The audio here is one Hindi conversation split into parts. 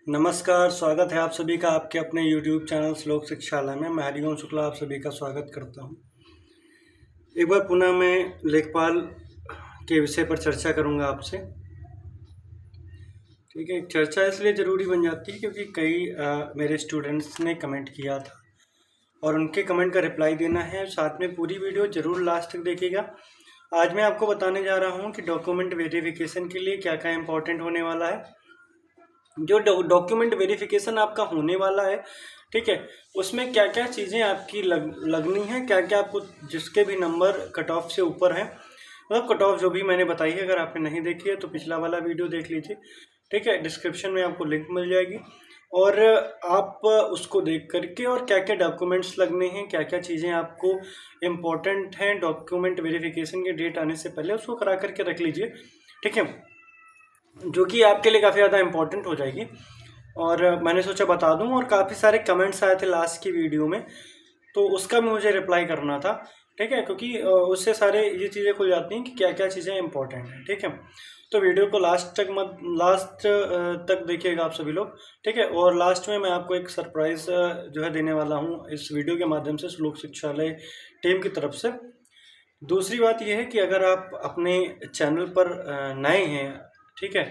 नमस्कार, स्वागत है आप सभी का आपके अपने YouTube चैनल श्लोक शिक्षालय में। मैं हरिओम शुक्ला आप सभी का स्वागत करता हूं। एक बार पुनः मैं लेखपाल के विषय पर चर्चा करूंगा आपसे। ठीक है, चर्चा इसलिए ज़रूरी बन जाती है क्योंकि कई मेरे स्टूडेंट्स ने कमेंट किया था और उनके कमेंट का रिप्लाई देना है। साथ में पूरी वीडियो ज़रूर लास्ट तक देखिएगा। आज मैं आपको बताने जा रहा हूँ कि डॉक्यूमेंट वेरिफिकेशन के लिए क्या क्या इम्पोर्टेंट होने वाला है। जो डॉक्यूमेंट वेरिफिकेशन आपका होने वाला है, ठीक है, उसमें क्या क्या चीज़ें आपकी लगनी है, क्या क्या आपको जिसके भी नंबर कट ऑफ से ऊपर है, मतलब कट ऑफ जो भी मैंने बताई है। अगर आपने नहीं देखी है तो पिछला वाला वीडियो देख लीजिए, ठीक है। डिस्क्रिप्शन में आपको लिंक मिल जाएगी और आप उसको देख करके और क्या क्या डॉक्यूमेंट्स लगने हैं, क्या क्या चीज़ें आपको इम्पोर्टेंट हैं डॉक्यूमेंट वेरिफिकेशन के डेट आने से पहले, उसको करा करके रख लीजिए, ठीक है, जो कि आपके लिए काफ़ी ज़्यादा इम्पोर्टेंट हो जाएगी। और मैंने सोचा बता दूं। और काफ़ी सारे कमेंट्स आए थे लास्ट की वीडियो में, तो उसका भी मुझे रिप्लाई करना था, ठीक है, क्योंकि उससे सारे ये चीज़ें खुल जाती हैं कि क्या क्या चीज़ें इंपॉर्टेंट हैं, ठीक है। तो वीडियो को लास्ट तक देखिएगा आप सभी लोग, ठीक है। और लास्ट में मैं आपको एक सरप्राइज़ जो है देने वाला हूँ इस वीडियो के माध्यम से श्लोक शिक्षालय टीम की तरफ से। दूसरी बात यह है कि अगर आप अपने चैनल पर नए हैं, ठीक है,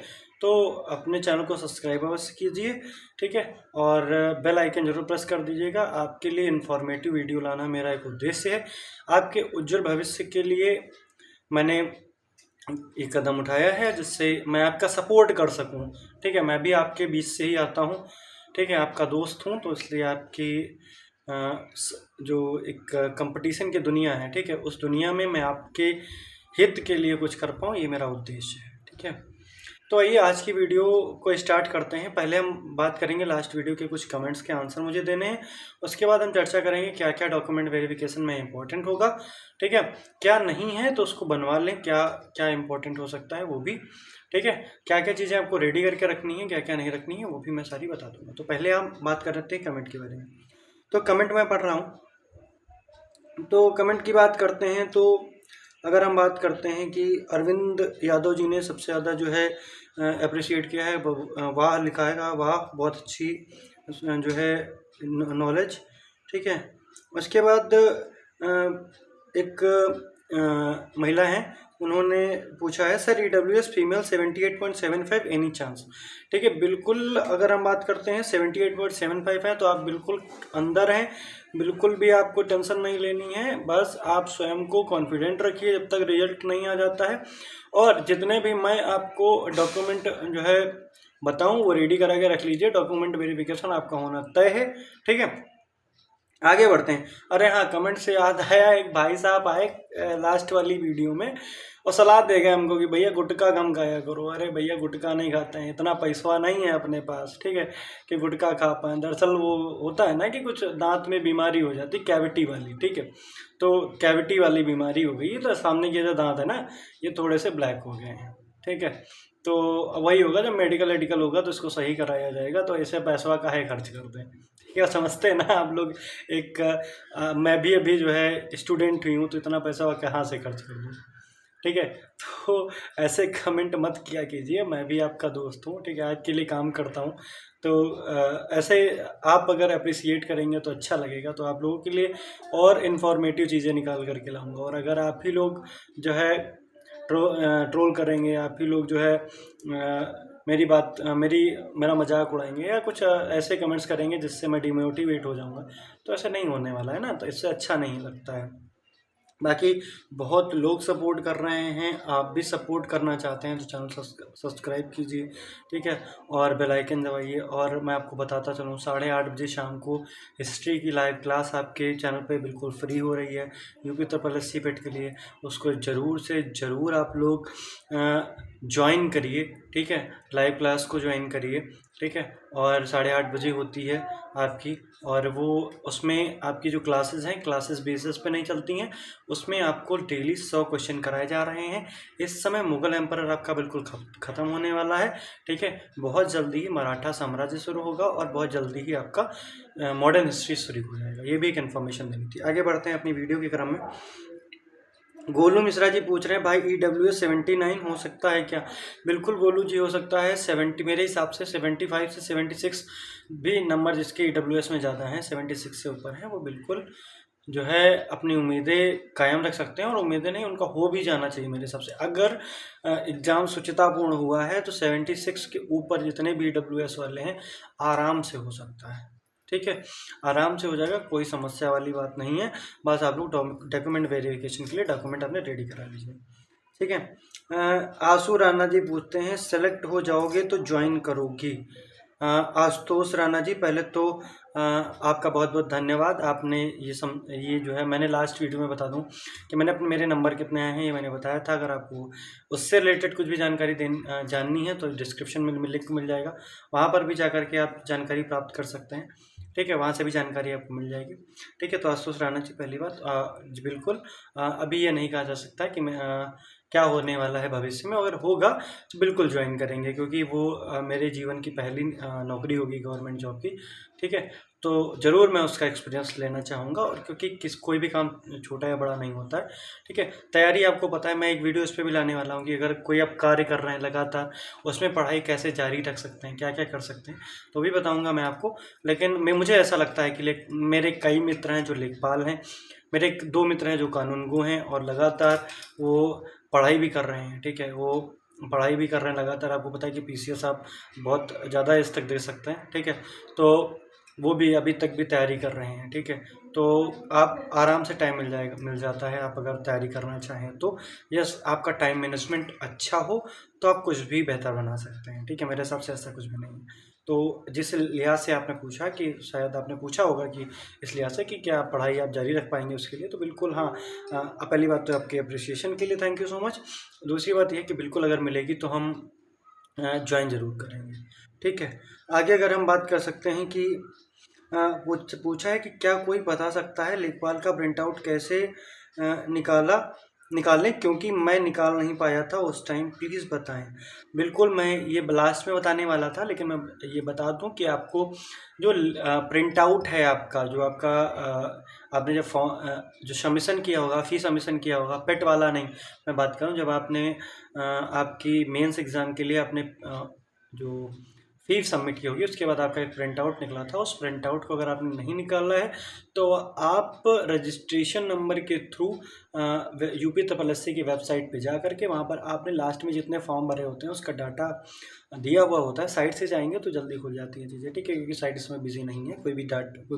तो अपने चैनल को सब्सक्राइब अवश्य कीजिए, ठीक है, और बेल आइकन जरूर प्रेस कर दीजिएगा। आपके लिए इन्फॉर्मेटिव वीडियो लाना मेरा एक उद्देश्य है। आपके उज्जवल भविष्य के लिए मैंने एक कदम उठाया है जिससे मैं आपका सपोर्ट कर सकूं, ठीक है। मैं भी आपके बीच से ही आता हूं, ठीक है, आपका दोस्त हूं, तो इसलिए आपकी जो एक कंपटीशन की दुनिया है, ठीक है, उस दुनिया में मैं आपके हित के लिए कुछ कर पाऊँ, ये मेरा उद्देश्य है, ठीक है। तो आइए आज की वीडियो को स्टार्ट करते हैं। पहले हम बात करेंगे लास्ट वीडियो के कुछ कमेंट्स के आंसर मुझे देने हैं। उसके बाद हम चर्चा करेंगे क्या क्या डॉक्यूमेंट वेरिफिकेशन में इंपॉर्टेंट होगा, ठीक है। क्या नहीं है तो उसको बनवा लें, क्या क्या इंपॉर्टेंट हो सकता है वो भी, ठीक है। क्या क्या चीज़ें आपको रेडी करके रखनी है, क्या क्या नहीं रखनी है, वो भी मैं सारी बता दूंगा। तो पहले हम बात कर रहे थे कमेंट के बारे में। तो कमेंट मैं पढ़ रहा हूँ, तो कमेंट की बात करते हैं। तो अगर हम बात करते हैं कि अरविंद यादव जी ने सबसे ज़्यादा जो है अप्रिशिएट किया है, वाह लिखा है, वाह बहुत अच्छी जो है नॉलेज, ठीक है। उसके बाद एक महिला हैं, उन्होंने पूछा है sir EWS female 78.75 any chance, ठीक है। बिल्कुल, अगर हम बात करते हैं 78.75 है तो आप बिल्कुल अंदर हैं, बिल्कुल भी आपको टेंशन नहीं लेनी है। बस आप स्वयं को कॉन्फिडेंट रखिए जब तक रिजल्ट नहीं आ जाता है। और जितने भी मैं आपको डॉक्यूमेंट जो है बताऊं वो रेडी करा के रख लीजिए। डॉक्यूमेंट वेरिफिकेशन आपका होना तय है, ठीक है। आगे बढ़ते हैं। अरे हाँ, कमेंट से याद आया, एक भाई साहब आए लास्ट वाली वीडियो में और सलाह दे गए हमको कि भैया गुटखा कम खाया करो। अरे भैया गुटखा नहीं खाते हैं, इतना पैसा नहीं है अपने पास, ठीक है, कि गुटखा खा पाए। दरअसल वो होता है ना कि कुछ दांत में बीमारी हो जाती, कैविटी वाली, ठीक है। तो कैविटी वाली बीमारी हो गई, तो सामने के जो दांत है ना ये थोड़े से ब्लैक हो गए हैं, ठीक है। तो वही होगा, जब मेडिकल होगा तो इसको सही कराया जाएगा। तो ऐसे पैसा काहे खर्च कर दें, क्या समझते हैं ना आप लोग। एक मैं भी अभी जो है स्टूडेंट हुई हूँ, तो इतना पैसा कहाँ से खर्च कर दूँ, ठीक है। तो ऐसे कमेंट मत किया कीजिए, मैं भी आपका दोस्त हूँ, ठीक है, आपके लिए काम करता हूँ। तो ऐसे आप अगर अप्रिसिएट करेंगे तो अच्छा लगेगा, तो आप लोगों के लिए और इन्फॉर्मेटिव चीज़ें निकाल करके लाऊंगा। और अगर आप ही लोग जो है ट्रोल करेंगे, आप ही लोग जो है मेरा मजाक उड़ाएंगे या कुछ ऐसे कमेंट्स करेंगे जिससे मैं डिमोटिवेट हो जाऊंगा, तो ऐसा नहीं होने वाला है ना, तो इससे अच्छा नहीं लगता है। बाकी बहुत लोग सपोर्ट कर रहे हैं, आप भी सपोर्ट करना चाहते हैं तो चैनल सब्सक्राइब कीजिए, ठीक है, और बेल आइकन दबाइए। और मैं आपको बताता चलूँ, 8:30 बजे शाम को हिस्ट्री की लाइव क्लास आपके चैनल पे बिल्कुल फ्री हो रही है यूपी ट्रिपल एस पेट के लिए। उसको ज़रूर से ज़रूर आप लोग ज्वाइन करिए, ठीक है, लाइव क्लास को ज्वाइन करिए, ठीक है। और 8:30 बजे होती है आपकी, और वो उसमें आपकी जो क्लासेस हैं क्लासेस बेसिस पे नहीं चलती हैं, उसमें आपको डेली 100 क्वेश्चन कराए जा रहे हैं। इस समय मुगल एम्परर आपका बिल्कुल ख़त्म होने वाला है, ठीक है। बहुत जल्दी ही मराठा साम्राज्य शुरू होगा और बहुत जल्दी ही आपका मॉडर्न हिस्ट्री शुरू हो जाएगा। ये भी एक इन्फॉर्मेशन देनी थी। आगे बढ़ते हैं अपनी वीडियो के क्रम में। गोलू मिश्रा जी पूछ रहे हैं भाई EWS 79 हो सकता है क्या? बिल्कुल गोलू जी, हो सकता है। 70 मेरे हिसाब से 75 से 76 भी नंबर जिसके EWS में ज़्यादा हैं, 76 से ऊपर हैं, वो बिल्कुल जो है अपनी उम्मीदें कायम रख सकते हैं। और उम्मीदें नहीं, उनका हो भी जाना चाहिए मेरे हिसाब से। अगर एग्ज़ाम सुचितापूर्ण हुआ है तो 76 के ऊपर जितने भी EWS वाले हैं आराम से हो सकता है। ठीक है, आराम से हो जाएगा, कोई समस्या वाली बात नहीं है। बस आप लोग डॉक्यूमेंट वेरिफिकेशन के लिए डॉक्यूमेंट अपने रेडी करा लीजिए। ठीक है। आशु राणा जी पूछते हैं सेलेक्ट हो जाओगे तो ज्वाइन करोगी? आशुतोष राणा जी, पहले तो आपका बहुत बहुत धन्यवाद। आपने ये जो है, मैंने लास्ट वीडियो में बता दूं कि मैंने अपने मेरे नंबर कितने आए हैं ये मैंने बताया था। अगर आपको उससे रिलेटेड कुछ भी जानकारी जाननी है तो डिस्क्रिप्शन में लिंक मिल जाएगा, वहाँ पर भी जा कर के आप जानकारी प्राप्त कर सकते हैं। ठीक है, वहाँ से भी जानकारी आपको मिल जाएगी। ठीक है, तो आशुतोष राणा जी, पहली बात जी बिल्कुल अभी ये नहीं कहा जा सकता कि मैं क्या होने वाला है भविष्य में। अगर होगा तो बिल्कुल ज्वाइन करेंगे, क्योंकि वो मेरे जीवन की पहली नौकरी होगी गवर्नमेंट जॉब की। ठीक है, तो ज़रूर मैं उसका एक्सपीरियंस लेना चाहूँगा। और क्योंकि कोई भी काम छोटा या बड़ा नहीं होता है। ठीक है, तैयारी आपको पता है, मैं एक वीडियो इस पर भी लाने वाला हूँ कि अगर कोई आप कार्य कर रहे हैं लगातार, उसमें पढ़ाई कैसे जारी रख सकते हैं, क्या क्या कर सकते हैं, तो भी बताऊँगा मैं आपको। लेकिन मुझे ऐसा लगता है कि मेरे कई मित्र हैं जो लेखपाल हैं, मेरे 2 मित्र हैं जो कानूनगो हैं, और लगातार वो पढ़ाई भी कर रहे हैं। ठीक है, वो पढ़ाई भी कर रहे हैं लगातार। आपको पता है कि PCS आप बहुत ज़्यादा एज तक दे सकते हैं। ठीक है, तो वो भी अभी तक भी तैयारी कर रहे हैं। ठीक है, तो आप आराम से टाइम मिल जाता है, आप अगर तैयारी करना चाहें तो। यस, आपका टाइम मैनेजमेंट अच्छा हो तो आप कुछ भी बेहतर बना सकते हैं। ठीक है, मेरे हिसाब से ऐसा कुछ भी नहीं है। तो जिस लिहाज से आपने पूछा, कि शायद आपने पूछा होगा कि इस लिहाज से कि क्या पढ़ाई आप जारी रख पाएंगे उसके लिए, तो बिल्कुल हाँ। पहली बात तो आपके अप्रिसिएशन के लिए थैंक यू सो मच। दूसरी बात यह कि बिल्कुल अगर मिलेगी तो हम ज्वाइन ज़रूर करेंगे। ठीक है, आगे अगर हम बात कर सकते हैं कि पूछा है कि क्या कोई बता सकता है लेखपाल का प्रिंट आउट कैसे निकालें, क्योंकि मैं निकाल नहीं पाया था उस टाइम, प्लीज़ बताएं। बिल्कुल, मैं ये लास्ट में बताने वाला था, लेकिन मैं ये बता दूं कि आपको जो प्रिंट आउट है आपका, जो आपका आपने जब जो सबमिशन किया होगा, फी सबमिशन किया होगा, पेट वाला नहीं मैं बात करूं, जब आपने आपकी मेंस एग्ज़ाम के लिए अपने जो फी सबमिट की होगी, उसके बाद आपका एक प्रिंट आउट निकला था। उस प्रिंट आउट को अगर आपने नहीं निकाला है तो आप रजिस्ट्रेशन नंबर के थ्रू UPSSC की वेबसाइट पे जा करके, वहाँ पर आपने लास्ट में जितने फॉर्म भरे होते हैं उसका डाटा दिया हुआ होता है। साइट से जाएंगे तो जल्दी खुल जाती है चीज़ें। ठीक है, क्योंकि साइट इसमें बिजी नहीं है, कोई भी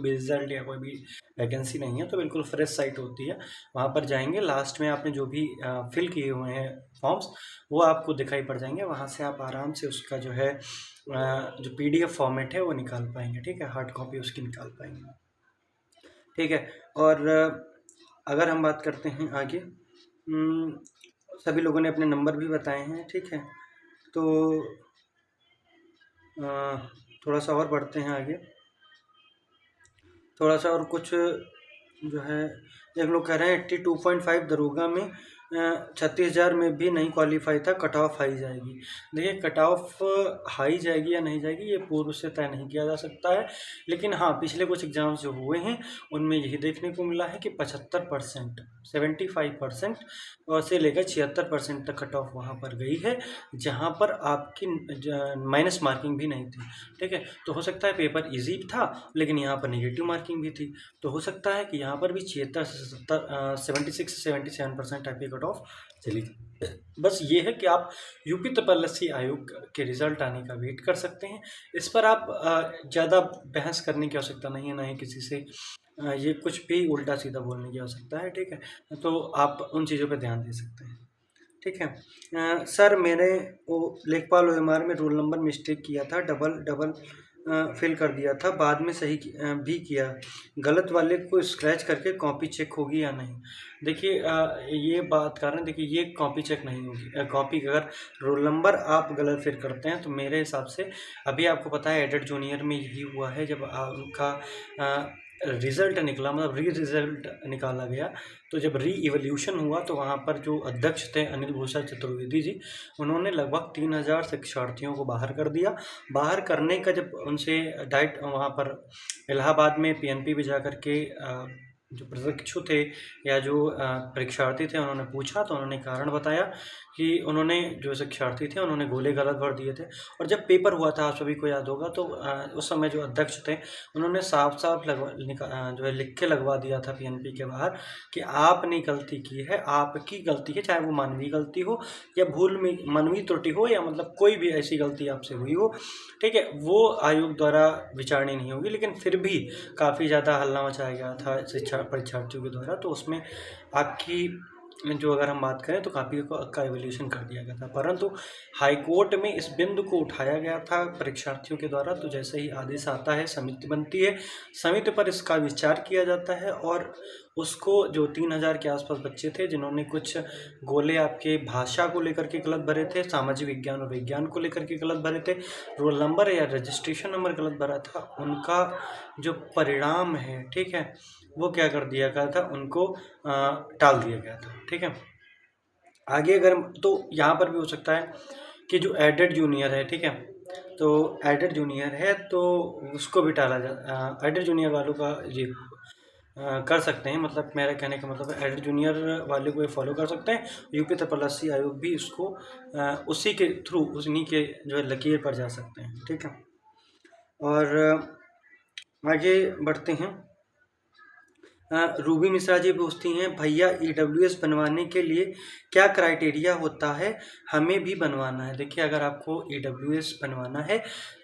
रिजल्ट या कोई भी वैकेंसी नहीं है, तो बिल्कुल फ्रेश साइट होती है। वहाँ पर जाएंगे, लास्ट में आपने जो भी फिल किए हुए हैं फॉर्म्स, वो आपको दिखाई पड़ जाएंगे। वहाँ से आप आराम से उसका जो है जो PDF फॉर्मेट है वो निकाल पाएंगे। ठीक है, हार्ड कॉपी उसकी निकाल पाएंगे। ठीक है, और अगर हम बात करते हैं आगे, सभी लोगों ने अपने नंबर भी बताए हैं। ठीक है, तो थोड़ा सा और बढ़ते हैं आगे, थोड़ा सा और कुछ जो है। एक लोग कह रहे हैं 82.5 दरोगा में 36,000 में भी नहीं क्वालिफाई था, कट ऑफ हाई जाएगी। देखिए, कट ऑफ हाई जाएगी या नहीं जाएगी ये पूर्व से तय नहीं किया जा सकता है, लेकिन हाँ, पिछले कुछ एग्जाम्स जो हुए हैं उनमें यही देखने को मिला है कि 75%, 75% और से लेकर 76% तक कट ऑफ वहाँ पर गई है, जहाँ पर आपकी माइनस मार्किंग भी नहीं थी। ठीक है, तो हो सकता है पेपर ईजी था लेकिन यहाँ पर नेगेटिव मार्किंग भी थी, तो हो सकता है कि यहाँ पर भी 76 से 76 से 77% टाइप की कट ऑफ चली। बस ये है कि आप UPSSC आयोग के रिजल्ट आने का वेट कर सकते हैं। इस पर आप ज़्यादा बहस करने की आवश्यकता नहीं है, ना ही किसी से ये कुछ भी उल्टा सीधा बोलने की आवश्यकता है। ठीक है, तो आप उन चीज़ों पर ध्यान दे सकते हैं। ठीक है, सर मैंने वो लेखपाल OMR में रोल नंबर मिस्टेक किया था, डबल फिल कर दिया था, बाद में सही भी किया, गलत वाले को स्क्रैच करके कॉपी चेक होगी या नहीं? देखिए, ये बात कर रहे हैं, देखिए ये कॉपी चेक नहीं होगी। कॉपी अगर रोल नंबर आप गलत फिल करते हैं तो मेरे हिसाब से, अभी आपको पता है एडेड जूनियर में यही हुआ है, जब उनका रिज़ल्ट निकला, मतलब रिज़ल्ट निकाला गया, तो जब री-इवोल्यूशन हुआ तो वहाँ पर जो अध्यक्ष थे अनिल भूषण चतुर्वेदी जी, उन्होंने लगभग 3,000 शिक्षार्थियों को बाहर कर दिया। बाहर करने का जब उनसे डायरेक्ट वहाँ पर इलाहाबाद में PNP भी जा कर के जो प्रशिक्षु थे या जो परीक्षार्थी थे उन्होंने पूछा तो उन्होंने कारण बताया कि उन्होंने जो शिक्षार्थी थे उन्होंने गोले गलत भर दिए थे। और जब पेपर हुआ था, आप सभी को याद होगा, तो उस समय जो अध्यक्ष थे उन्होंने साफ साफ जो है लिख के लगवा दिया था पीएनपी के बाहर कि आपने गलती की है, आपकी गलती है, चाहे वो मानवीय गलती हो या भूल में मानवीय त्रुटि हो या मतलब कोई भी ऐसी गलती आपसे हुई हो, ठीक है, वो आयोग द्वारा विचारणीय नहीं होगी। लेकिन फिर भी काफ़ी ज़्यादा हल्ला मचाया गया था परीक्षार्थियों के द्वारा, तो उसमें आपकी जो अगर हम बात करें तो काफ़ी का एवोल्यूशन कर दिया गया था, परंतु हाईकोर्ट में इस बिंदु को उठाया गया था परीक्षार्थियों के द्वारा। तो जैसे ही आदेश आता है, समिति बनती है, समिति पर इसका विचार किया जाता है और उसको जो 3000 के आसपास बच्चे थे जिन्होंने कुछ गोले आपके भाषा को लेकर के गलत भरे थे, सामाजिक विज्ञान और विज्ञान को लेकर के गलत भरे थे, रोल नंबर या रजिस्ट्रेशन नंबर गलत भरा था, उनका जो परिणाम है, ठीक है, वो क्या कर दिया गया था, उनको टाल दिया गया था। ठीक है, आगे अगर तो यहाँ पर भी हो सकता है कि जो एडेड जूनियर है, ठीक है, तो एडेड जूनियर है तो उसको भी टाला जा, एडेड जूनियर वालों का ये कर सकते हैं, मतलब मेरा कहने का मतलब है एडेड जूनियर वाले को ये फॉलो कर सकते हैं। यूपी तपस्या आयोग भी इसको उसी के थ्रू, उन्हीं के जो है लकीर पर जा सकते हैं। ठीक है, और आगे बढ़ते हैं। रूबी मिश्रा जी पूछती हैं, भैया ईडब्ल्यूएस बनवाने के लिए क्या क्राइटेरिया होता है, हमें भी बनवाना है। देखिए, अगर आपको ईडब्ल्यूएस बनवाना है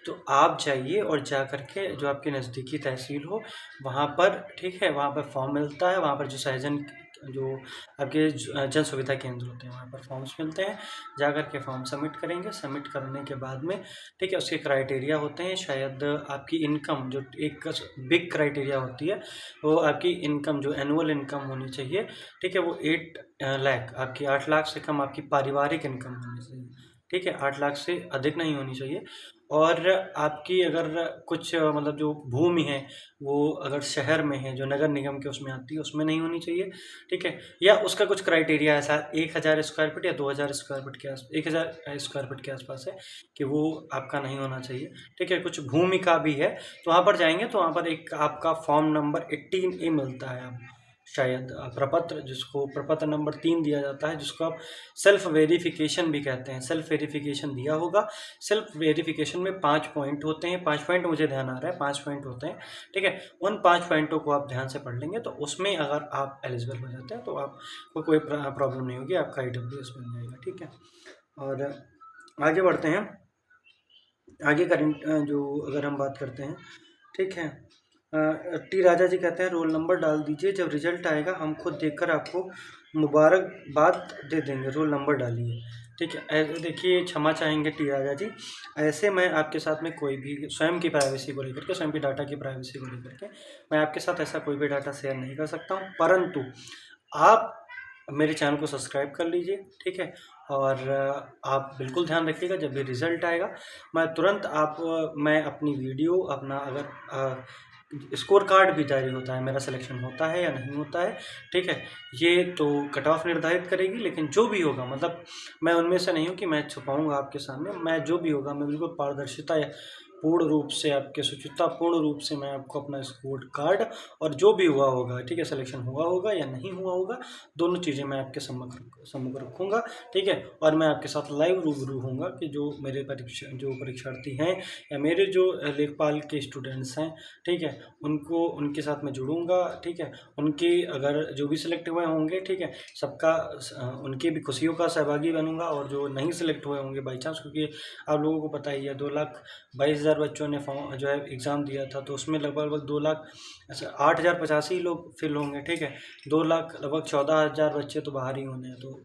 तो आप जाइए और जा करके जो आपके नज़दीकी तहसील हो वहाँ पर, ठीक है, वहाँ पर फॉर्म मिलता है, वहाँ पर जो सहजन जो आपके जन सुविधा केंद्र होते हैं वहाँ पर फॉर्म्स मिलते हैं, जा कर के फॉर्म सबमिट करेंगे। सबमिट करने के बाद में, ठीक है, उसके क्राइटेरिया होते हैं, शायद आपकी इनकम जो एक बिग क्राइटेरिया होती है वो आपकी इनकम जो एनुअल इनकम होनी चाहिए, ठीक है, वो 8 लाख, आपकी 8 लाख से कम आपकी पारिवारिक इनकम होनी चाहिए। ठीक है, 8 लाख से अधिक नहीं होनी चाहिए। और आपकी अगर कुछ मतलब जो भूमि है वो अगर शहर में है, जो नगर निगम के उसमें आती है, उसमें नहीं होनी चाहिए। ठीक है, या उसका कुछ क्राइटेरिया है, शायद 1000 स्क्वायर फीट या 2000 स्क्वायर फीट के आस 1000 स्क्वायर फीट के आसपास है कि वो आपका नहीं होना चाहिए। ठीक है, कुछ भूमि का भी है, तो वहाँ पर जाएंगे तो वहाँ पर एक आपका फॉर्म नंबर 18A मिलता है, आप शायद प्रपत्र, जिसको प्रपत्र नंबर 3 दिया जाता है, जिसको आप सेल्फ वेरिफिकेशन भी कहते हैं। सेल्फ वेरिफिकेशन दिया होगा। सेल्फ वेरिफिकेशन में 5 पॉइंट होते हैं, 5 पॉइंट मुझे ध्यान आ रहा है, 5 पॉइंट होते हैं। ठीक है, उन 5 पॉइंटों को आप ध्यान से पढ़ लेंगे तो उसमें अगर आप एलिजिबल हो जाते हैं तो आपको कोई प्रॉब्लम नहीं होगी, आपका ईडब्ल्यूएस बन जाएगा। ठीक है, और आगे बढ़ते हैं। आगे करंट जो अगर हम बात करते हैं, ठीक है, टी राजा जी कहते हैं, रोल नंबर डाल दीजिए, जब रिजल्ट आएगा हम खुद देखकर आपको मुबारकबाद दे देंगे, रोल नंबर डालिए। ठीक है, देखिए, क्षमा चाहेंगे टी राजा जी, ऐसे मैं आपके साथ में कोई भी स्वयं की प्राइवेसी को लेकर के, स्वयं की डाटा की प्राइवेसी को लेकर के मैं आपके साथ ऐसा कोई भी डाटा शेयर नहीं कर सकता हूँ, परंतु आप मेरे चैनल को सब्सक्राइब कर लीजिए। ठीक है, और आप बिल्कुल ध्यान रखिएगा, जब भी रिज़ल्ट आएगा मैं तुरंत मैं अपनी वीडियो अपना, अगर स्कोर कार्ड भी जारी होता है, मेरा सिलेक्शन होता है या नहीं होता है, ठीक है, ये तो कट ऑफ निर्धारित करेगी, लेकिन जो भी होगा, मतलब मैं उनमें से नहीं हूँ कि मैं छुपाऊँगा आपके सामने, मैं जो भी होगा मैं बिल्कुल पारदर्शिता या पूर्ण रूप से, आपके शुचितापूर्ण रूप से मैं आपको अपना स्कोर कार्ड और जो भी हुआ होगा, ठीक है, सिलेक्शन हुआ होगा या नहीं हुआ होगा, दोनों चीज़ें मैं आपके सम्मुख रखूँगा। ठीक है, और मैं आपके साथ लाइव रूबरू होऊंगा कि जो मेरे परीक्षार्थी हैं या मेरे जो लेखपाल के स्टूडेंट्स हैं, ठीक है, उनके साथ मैं जुड़ूंगा। ठीक है, उनके अगर जो भी सिलेक्ट हुए होंगे, ठीक है, सबका उनकी भी खुशियों का सहभागी बनूंगा, और जो नहीं सिलेक्ट हुए होंगे बाई चांस, क्योंकि आप लोगों को पता ही है 2,22,000 बच्चों ने फॉर्म जो है एग्ज़ाम दिया था, तो उसमें लगभग 8,085 लोग फिल होंगे। ठीक है, 2 लाख लगभग 14,000 बच्चे तो बाहर ही होने हैं, तो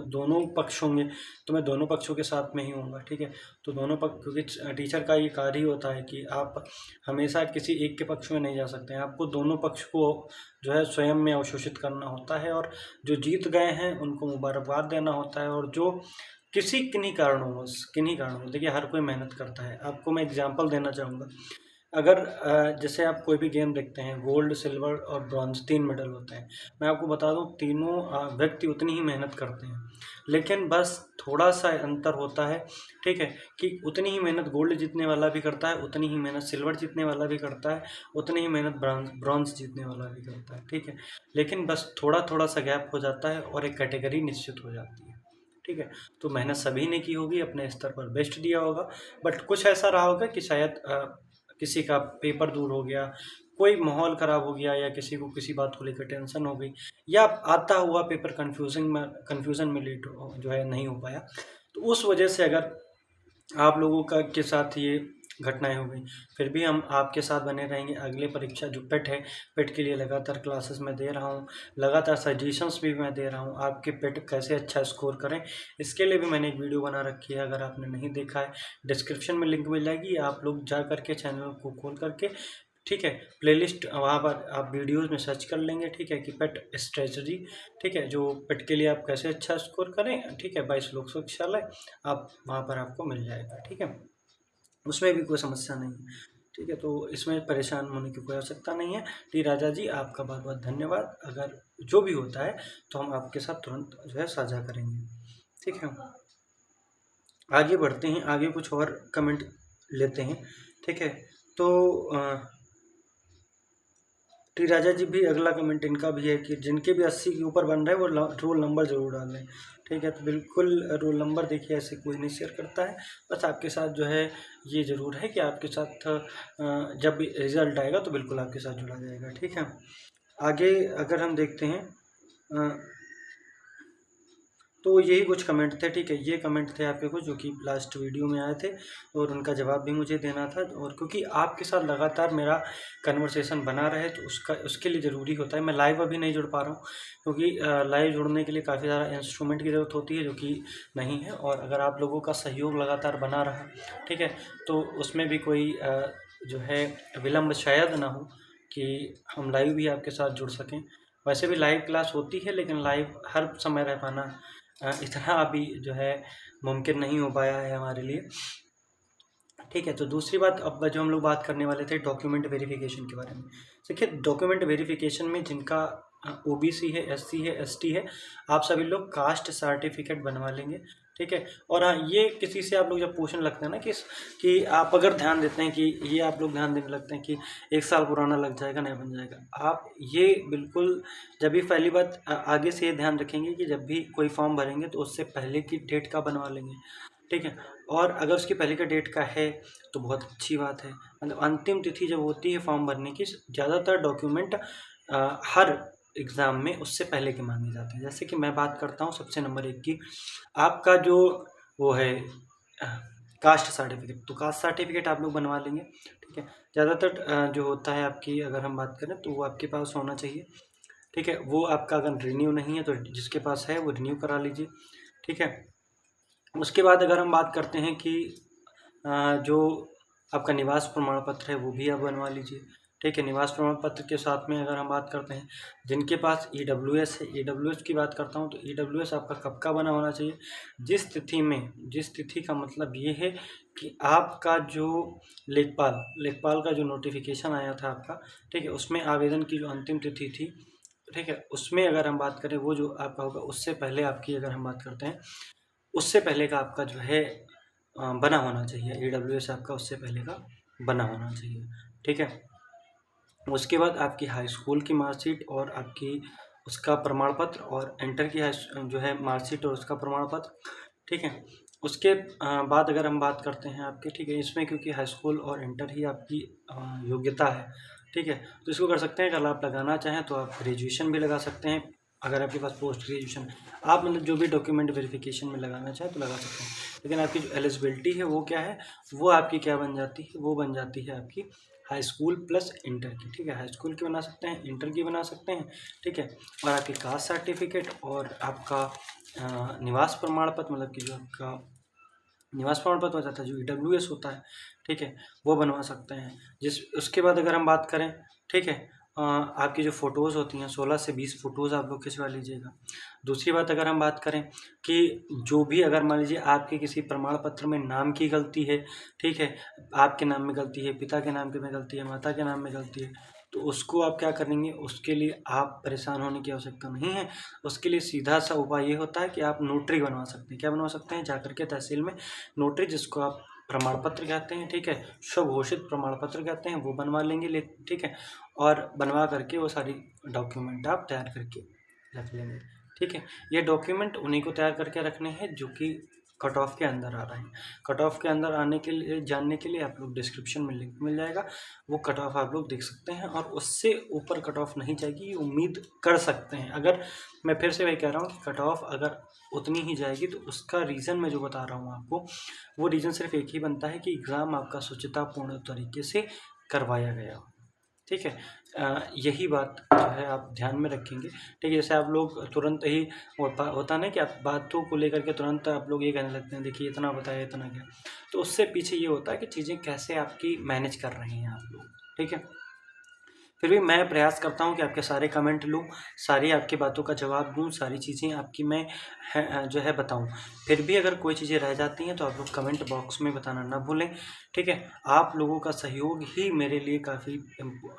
दोनों पक्ष होंगे, तो मैं दोनों पक्षों के साथ में ही होऊंगा। ठीक है, तो दोनों पक्ष, क्योंकि टीचर का ये कार्य ही होता है कि आप हमेशा किसी एक के पक्ष में नहीं जा सकते हैं, आपको दोनों पक्ष को जो है स्वयं में अवशोषित करना होता है, और जो जीत गए हैं उनको मुबारकबाद देना होता है, और जो किन्हीं कारणों, देखिए हर कोई मेहनत करता है। आपको मैं एग्जांपल देना चाहूँगा, अगर जैसे आप कोई भी गेम देखते हैं, गोल्ड, सिल्वर और ब्रॉन्ज 3 मेडल होते हैं। मैं आपको बता दूं तीनों व्यक्ति उतनी ही मेहनत करते हैं, लेकिन बस थोड़ा-सा अंतर होता है, ठीक है? कि उतनी ही मेहनत गोल्ड जीतने वाला भी करता है, उतनी ही मेहनत सिल्वर जीतने वाला भी करता है, उतनी ही मेहनत ब्रॉन्ज जीतने वाला भी करता है, ठीक है? लेकिन बस थोड़ा-थोड़ा सा गैप हो जाता है और एक कैटेगरी निश्चित हो जाती है, ठीक है? तो मेहनत सभी ने की होगी, अपने स्तर पर बेस्ट दिया होगा, बट कुछ ऐसा रहा होगा कि शायद किसी का पेपर दूर हो गया, कोई माहौल ख़राब हो गया, या किसी को किसी बात को लेकर टेंशन हो गई, या आता हुआ पेपर कन्फ्यूज़न में लेट जो है नहीं हो पाया। तो उस वजह से अगर आप लोगों का के साथ ये घटनाएं हो गई, फिर भी हम आपके साथ बने रहेंगे। अगले परीक्षा जो पेट है, पेट के लिए लगातार क्लासेस मैं दे रहा हूँ, लगातार सजेशंस भी मैं दे रहा हूँ। आपके पेट कैसे अच्छा स्कोर करें, इसके लिए भी मैंने एक वीडियो बना रखी है। अगर आपने नहीं देखा है, डिस्क्रिप्शन में लिंक मिल जाएगी, आप लोग जा करके चैनल को खोल करके, ठीक है, प्लेलिस्ट वहाँ पर आप वीडियोज़ में सर्च कर लेंगे, ठीक है, कि पेट स्ट्रेटजी, ठीक है, जो पेट के लिए आप कैसे अच्छा स्कोर करें, ठीक है, 22 लोक शिक्षालय, आप वहाँ पर आपको मिल जाएगा, ठीक है। उसमें भी कोई समस्या नहीं है, ठीक है। तो इसमें परेशान होने की कोई आवश्यकता नहीं है। टी राजा जी, आपका बहुत बहुत धन्यवाद। अगर जो भी होता है तो हम आपके साथ तुरंत जो है साझा करेंगे, ठीक है। आगे बढ़ते हैं, आगे कुछ और कमेंट लेते हैं, ठीक है। तो टी राजा जी भी अगला कमेंट इनका भी है कि जिनके भी 80 के ऊपर बन रहे हैं वो रोल नंबर ज़रूर डालें, ठीक है। तो बिल्कुल रोल नंबर देखिए ऐसे कोई नहीं शेयर करता है, बस आपके साथ जो है ये ज़रूर है कि आपके साथ जब भी रिज़ल्ट आएगा तो बिल्कुल आपके साथ जुड़ा जाएगा, ठीक है। आगे अगर हम देखते हैं तो यही कुछ कमेंट थे, ठीक है। ये कमेंट थे आपके कुछ जो कि लास्ट वीडियो में आए थे, और उनका जवाब भी मुझे देना था। और क्योंकि आपके साथ लगातार मेरा कन्वर्सेशन बना रहे तो उसके लिए ज़रूरी होता है। मैं लाइव अभी नहीं जुड़ पा रहा हूँ क्योंकि लाइव जुड़ने के लिए काफ़ी ज़्यादा इंस्ट्रूमेंट की ज़रूरत होती है जो कि नहीं है। और अगर आप लोगों का सहयोग लगातार बना रहा, ठीक है, तो उसमें भी कोई जो है विलम्ब शायद ना हो कि हम लाइव भी आपके साथ जुड़ सकें। वैसे भी लाइव क्लास होती है, लेकिन लाइव हर समय रह पाना इतना अभी जो है मुमकिन नहीं हो पाया है हमारे लिए, ठीक है। तो दूसरी बात, अब जो हम लोग बात करने वाले थे डॉक्यूमेंट वेरिफिकेशन के बारे में। देखिए, डॉक्यूमेंट वेरिफिकेशन में जिनका ओबीसी है, एससी है, एसटी है, आप सभी लोग कास्ट सर्टिफिकेट बनवा लेंगे, ठीक है। और हाँ, ये किसी से आप लोग जब पूछने लगते हैं ना कि आप अगर ध्यान देते हैं कि ये आप लोग ध्यान देने लगते हैं कि 1 साल पुराना लग जाएगा, नहीं बन जाएगा, आप ये बिल्कुल जब भी पहली बात आगे से ये ध्यान रखेंगे कि जब भी कोई फॉर्म भरेंगे तो उससे पहले की डेट का बनवा लेंगे, ठीक है। और अगर उसकी पहले का डेट का है तो बहुत अच्छी बात है। मतलब अंतिम तिथि जब होती है फॉर्म भरने की, ज़्यादातर डॉक्यूमेंट हर एग्ज़ाम में उससे पहले के मांगे जाते हैं। जैसे कि मैं बात करता हूँ सबसे नंबर 1 की, आपका जो वो है कास्ट सर्टिफिकेट, तो कास्ट सर्टिफिकेट आप लोग बनवा लेंगे, ठीक है। ज़्यादातर जो होता है आपकी, अगर हम बात करें तो वो आपके पास होना चाहिए, ठीक है। वो आपका अगर रिन्यू नहीं है तो जिसके पास है वो रिन्यू करा लीजिए, ठीक है। उसके बाद अगर हम बात करते हैं कि जो आपका निवास प्रमाण पत्र है वो भी आप बनवा लीजिए, ठीक है। निवास प्रमाण पत्र के साथ में अगर हम बात करते हैं जिनके पास ईडब्ल्यूएस है, ईडब्ल्यूएस की बात करता हूँ तो ईडब्ल्यूएस आपका कब का बना होना चाहिए, जिस तिथि का मतलब ये है कि आपका जो लेखपाल का जो नोटिफिकेशन आया था आपका, ठीक है, उसमें आवेदन की जो अंतिम तिथि थी, ठीक है, उसमें अगर हम बात करें वो जो आपका होगा उससे पहले आपकी अगर हम बात करते हैं उससे पहले का आपका जो है बना होना चाहिए, ईडब्ल्यूएस आपका उससे पहले का बना होना चाहिए, ठीक है। उसके बाद आपकी हाई स्कूल की मार्कशीट और आपकी उसका प्रमाण पत्र, और इंटर की जो है मार्कशीट और उसका प्रमाण पत्र, ठीक है। उसके बाद अगर हम बात करते हैं आपके, ठीक है, इसमें क्योंकि हाई स्कूल और इंटर ही आपकी योग्यता है, ठीक है, तो इसको कर सकते हैं। अगर आप लगाना चाहें तो आप ग्रेजुएशन भी लगा सकते हैं, अगर आपके पास पोस्ट ग्रेजुएशन, आप मतलब जो भी डॉक्यूमेंट वेरिफिकेशन में लगाना चाहें तो लगा सकते हैं। लेकिन आपकी जो एलिजिबिलिटी है वो क्या है, वो आपकी क्या बन जाती है, वो बन जाती है आपकी हाई स्कूल प्लस इंटर की, ठीक है। हाई स्कूल की बना सकते हैं, इंटर की बना सकते हैं, ठीक है। और आपकी कास्ट सर्टिफिकेट और आपका निवास प्रमाण पत्र, मतलब कि जो आपका निवास प्रमाण पत्र हो जाता है, जो ईडब्ल्यूएस होता है, ठीक है, वो बनवा सकते हैं। उसके बाद अगर हम बात करें, ठीक है, आपकी जो फ़ोटोज़ होती हैं 16 से 20 फ़ोटोज़ आप लोग खिंचवा लीजिएगा। दूसरी बात अगर हम बात करें कि जो भी अगर मान लीजिए आपके किसी प्रमाण पत्र में नाम की गलती है, ठीक है, आपके नाम में गलती है, पिता के नाम के में गलती है, माता के नाम में गलती है, तो उसको आप क्या करेंगे, उसके लिए आप परेशान होने की आवश्यकता नहीं है। उसके लिए सीधा सा उपाय ये होता है कि आप नोटरी बनवा सकते हैं। क्या बनवा सकते हैं? जाकर के तहसील में नोटरी, जिसको आप प्रमाण पत्र कहते हैं, ठीक है, शुभ घोषित प्रमाण पत्र कहते हैं, वो बनवा लेंगे, ठीक है, और बनवा करके वो सारी डॉक्यूमेंट आप तैयार करके रख लेंगे, ठीक है। ये डॉक्यूमेंट उन्हीं को तैयार करके रखने हैं जो कि कट ऑफ के अंदर आ रहे हैं। कट ऑफ के अंदर आने के लिए, जानने के लिए आप लोग डिस्क्रिप्शन में लिंक मिल जाएगा, वो कट ऑफ आप लोग देख सकते हैं, और उससे ऊपर कट ऑफ नहीं जाएगी, उम्मीद कर सकते हैं। अगर मैं फिर से वही कह रहा हूँ कि कट ऑफ अगर उतनी ही जाएगी तो उसका रीज़न मैं जो बता रहा हूँ आपको, वो रीज़न सिर्फ एक ही बनता है कि एग्ज़ाम आपका शुचितापूर्ण तरीके से करवाया गया हो, ठीक है। यही बात जो है आप ध्यान में रखेंगे, ठीक है। जैसे आप लोग तुरंत ही होता ना कि आप बातों को लेकर के तुरंत आप लोग ये कहने लगते हैं, देखिए इतना बताया इतना क्या, तो उससे पीछे ये होता है कि चीज़ें कैसे आपकी मैनेज कर रहे हैं आप लोग, ठीक है। फिर भी मैं प्रयास करता हूँ कि आपके सारे कमेंट लूँ, सारी आपकी बातों का जवाब दूँ, सारी चीज़ें आपकी मैं जो है बताऊँ। फिर भी अगर कोई चीज़ें रह जाती हैं तो आप लोग कमेंट बॉक्स में बताना ना भूलें, ठीक है। आप लोगों का सहयोग ही मेरे लिए काफ़ी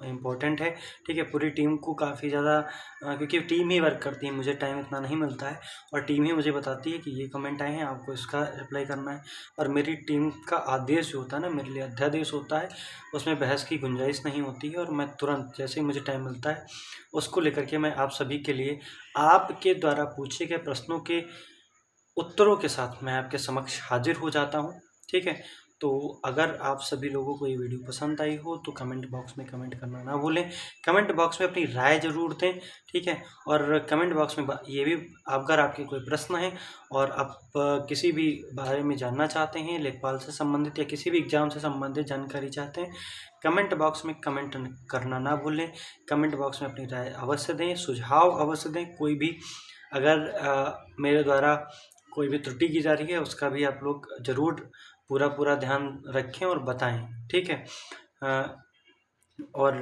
इम्पोर्टेंट है, ठीक है। पूरी टीम को काफ़ी ज़्यादा क्योंकि टीम ही वर्क करती है, मुझे टाइम इतना नहीं मिलता है, और टीम ही मुझे बताती है कि ये कमेंट आए हैं, आपको इसका रिप्लाई करना है। और मेरी टीम का आदेश जो होता है ना, मेरे लिए अध्यादेश होता है, उसमें बहस की गुंजाइश नहीं होती है, और मैं तुरंत जैसे ही मुझे टाइम मिलता है उसको लेकर के मैं आप सभी के लिए आपके द्वारा पूछे गए प्रश्नों के उत्तरों के साथ मैं आपके समक्ष हाजिर हो जाता हूँ, ठीक है। तो अगर आप सभी लोगों को ये वीडियो पसंद आई हो तो कमेंट बॉक्स में कमेंट करना ना भूलें। कमेंट बॉक्स में अपनी राय ज़रूर दें, ठीक है। और कमेंट बॉक्स में ये भी, अगर आपके कोई प्रश्न है और आप किसी भी बारे में जानना चाहते हैं, लेखपाल से संबंधित या किसी भी एग्ज़ाम से संबंधित जानकारी चाहते हैं, कमेंट बॉक्स में कमेंट करना ना भूलें। कमेंट बॉक्स में अपनी राय अवश्य दें, सुझाव अवश्य दें। कोई भी अगर मेरे द्वारा कोई भी त्रुटि की जा रही है उसका भी आप लोग ज़रूर पूरा ध्यान रखें और बताएं, ठीक है। और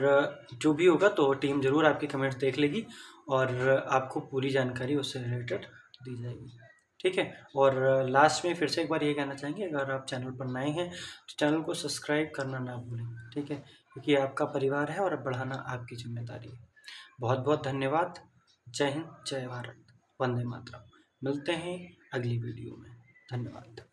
जो भी होगा तो टीम ज़रूर आपके कमेंट्स देख लेगी और आपको पूरी जानकारी उससे रिलेटेड दी जाएगी, ठीक है। और लास्ट में फिर से एक बार ये कहना चाहेंगे, अगर आप चैनल पर नए हैं तो चैनल को सब्सक्राइब करना ना भूलें, ठीक है, क्योंकि आपका परिवार है और बढ़ाना आपकी जिम्मेदारी है। बहुत बहुत धन्यवाद। जय हिंद, जय भारत, वंदे मातरम। मिलते हैं अगली वीडियो में। धन्यवाद।